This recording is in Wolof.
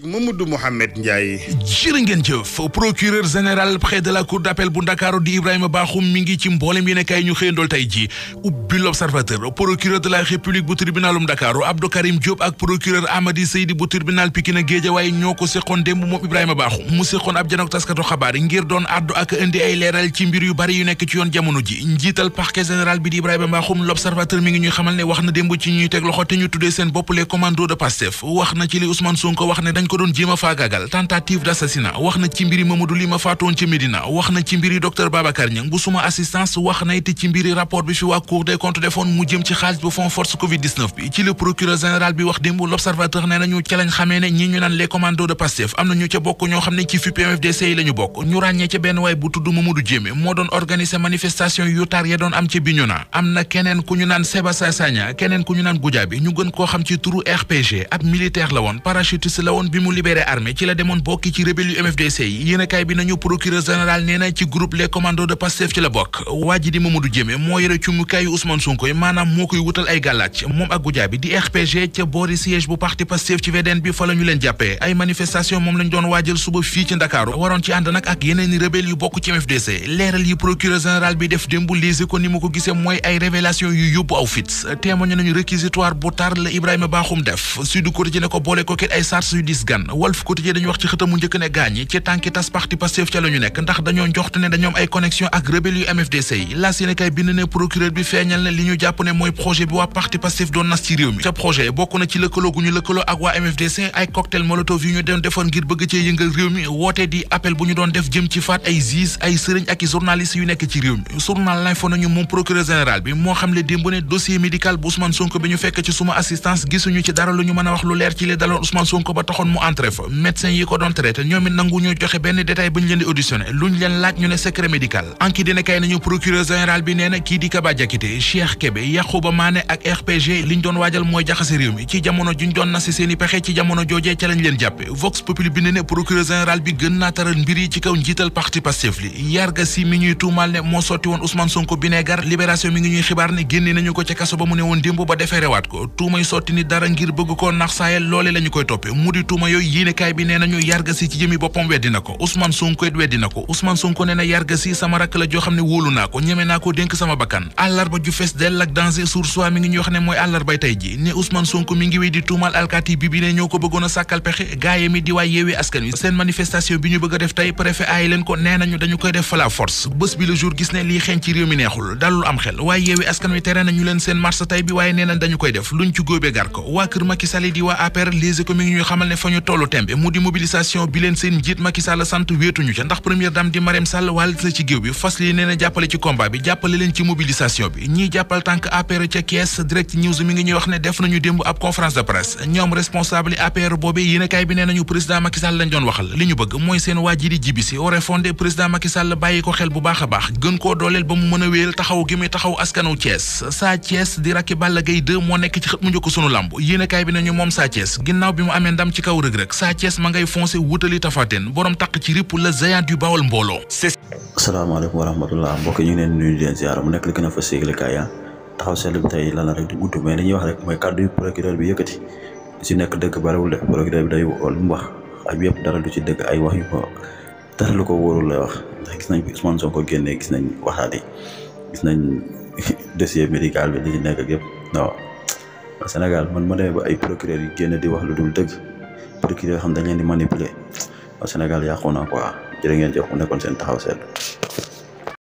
Mamadou Mohamed Ndiaye. jërë ngeen jëf procureur général près de la cour d'appel bu Ndakaaru di Ibrahima Bakhoum mi ngi ci mboolem yéen kay ñu xëyandool tey ji ubbi l'Observateur procureur de la République bu tribunalum Ndakaaru Abdou Karim Diop ak procureur Amady Seydi bu tribunal Pikine Guédiawaye ñoo ko séqoon démb moom Ibrahima Bakhoum mu séqoon ab janook taskatu xabaar ngir doon addu ak indi ay leeral ci mbir yu bari yu nekk ci yoon jamono ji njiital parquet général bi di Ibrahima Bakhoum l'Observateur mi ngi ñuy xamal ne wax na démb ci ñuy teg loxo te ñu tuddee seen bopp les commandos de Pastef wax na ci li Ousmane Sonko wax ne dañ ko doon jéem a faagaagal tentative d'assassinat wax na ci mbiri Mamadou Li ma faatoon ci Médina wax na ci mbiri docteur Babacar Niang bu suma assistance wax na it ci mbiri rapport bi fi waa Cour des comptes defoon mu jëm ci xaalis bu fond force Covid-19 bi ci le procureur général bi wax démb l'Observateur nee nañu ca lañ xamee ne ñi ñu naan les commandos de Pastef am na ñu ca bokk ñoo xam ne ci FUP MFDC yi la ñu bokk ñu ràññee ca benn waay bu tudd Mamadou Diémé moo doon organiser manifestation yu tar ya doon am ca Bignona am na keneen ku ñu naan Sébastien Sagna keneen ku ñu naan Goudiaby ñu gën koo xam ci turu RPG ab militaire la woon parachutiste la woon bi mu libéré armée ci la demoon bokki ci rebelle yu MFDC yi yéenekaay bi nañu procureur général nee na ci groupe les commandos de Pastef ci la bokk waa ji di Mamadou Diémé moo yore cumukaayu Ousmane Sonko yi maanaam moo koy wutal ay gàllaaj moom ak Goudiaby di RPG ca boori siège bu parti Pastef ci VDN bi fa la ñu leen jàppee ay manifestation moom lañ doon waajal suba fii ci Ndakaaru waroon ci ànd nag ak yeneen i rebelle yu bokk ci MFDC leeral yi procureur général bi def démb lise ko ni mu ko gisee mooy ay révélation yu yóbbu aw fit témoigné nañu réquisitoire bu tar la Ibrahima Bakhoum def Sud Quotidien ne ko boole ko ay sars yu dis gan Walf Quotidien dañu wax ci xëtamu njëkk ne gaañi ci tànki tas parti Pastef ca la ñu nekk ndax dañoo njoxte ne dañoo am ay connexion ak rebelle yu MFDC yi la Sénégal bind ne procureur bi feeñal ne li ñu jàpp ne mooy projet bi waa parti Pastef doon nas ci réew mi ca projet bokk na ci lëkkaloo gu ñu lëkkaloo ak waa MFDC ay cocktail molotov yu ñu doon defoon ngir bëgg cee yëngal réew mi woote di appel bu ñu doon def jëm ci faat ay juge ay sëriñ ak i journalistes yu nekk ci réew mi journal L'Info nañu moom procureur général bi moo xam le démb ne dossier médical bu Ousmane Sonko bi ñu fekk ci suma assistance gisuñu ci dara lu ñu mën a wax lu leer ci li daloon Ousmane Sonko ba taxoon mu entré fa médecin yi ko doon traité ñoom it nangu ñu joxe benn détail bu ñu leen di auditionné luñ leen laaj ñu ne secret médical anki dina kay nañu procureur général bi nee na kii di Kaba Diakité Cheikh Kébé Yakhouba Mané ak RPG liñ doon waajal mooy jaxase réew mi ci jamono juñ doon nasi seeni pexe ci jamono joojee ca lañ leen jàppe Vox Populi bi ne procureur général bi gën naa taral mbir yi ci kaw njiital parti Pastef li Yarga Si mi ñuy tuumal ne moo sotti woon Ousmane Sonko bineegar Libération mi ngi ñuy xibaar ne génne nañu ko ca kaso ba mu ne woon démb ba defee rewaat ko tuumay sotti ni dara ngir bëgg ko nax saayal loole la ñu koy toppe mu di tuuma yooyu yéenekaay bi nee nañu Yarga Si ci jëmi boppam weddi na ko Ousmane Sonko it weddi na ko Ousmane Sonko nee na Yarga Si sama rakk la joo xam ne wóolu naa ko ñeme naa ko dénk sama bakkan àllarba ju fees dell ak danger Source A mi ngi ñuy wax ne mooy àllarbay tey ji ne Ousmane Sonko mi ngi wéy di tuumal alkaati bi ne ñoo ko bëggoon a sàkkal pexe gaaye mi di waay Yewwi Askan Wi seen manifestation bi ñu bëgg a def tey préfet aaye leen ko nee nañu dañu koy def fa la force bés bi le jour gis ne lii xeeñ ci réew mi neexul dalul am xel waaye Yewwi Askan Wi tere nañu leen seen marche tey bi waaye nee nañ dañu koy def luñ ci góobee gar ko waa kër Macky Sall di waa APR Les Échos mi ngi ñuy xamal ne fa ñu tollu tembe mu di mobilisation bi leen seen njiit Macky Sall sant wéetuñu ca ndax première dame di Marème Sall wàll la ci géew bi fas li nee na jàppale ci combat bi jàppale leen ci mobilisation bi ñiy jàppal tànk APR ca Kees Direct News mi ngi ñuy wax ne def nañu démb ab conférence de presse ñoom responsable APR boobee yéenekaay bi nee nañu président Macky Sall lañ doon waxal li ñu bëgg mooy seen waa ji di jibisi aurait fondé président Macky Sall bàyyi ko xel bu baax a baax gën koo dooleel ba mu mën a wéyal taxaw gi muy taxaw askanu Thiès Sa Thiès di rakki Balla Gaye 2 moo nekk ci xët mu njëkk sunu làmb yéenekaay bi nañu moom Sa Thiès ginnaaw bi mu amee ndam ci kaw Reug Reug Sa Thiès ma ngay foncé wutali Tapha Tine borom taq ci ripp la géant du Bawol mbooloo. asalaamaaleykum wa rahmatullah mbokk ñu ngi leen nuyu di leen ziar mu nekk li gën a fas yéeglekaay taxaw seetlu bi tey lan la rek di gudd mais dañuy wax rek mooy kàddu yu procureur bi yëkkati lu ci nekk dëgg bariwul de procureur bi day lu mu wax ak yëpp dara du ci dëgg ay wax yu ko dara lu ko wóorul lay wax ndax gis nañ bi Ousmane Sonko génnee gis nañ waxaat yi gis nañ dossier médical bi li ci nekk ak yëpp non Sénégal man ma demee ba ay procureur yi génn di wax lu dul dëgg procureur xam dañ leen di manipuler Sénégal yàqu na quoi jërë ngeen jëf mu nekkoon seen taxaw seetlu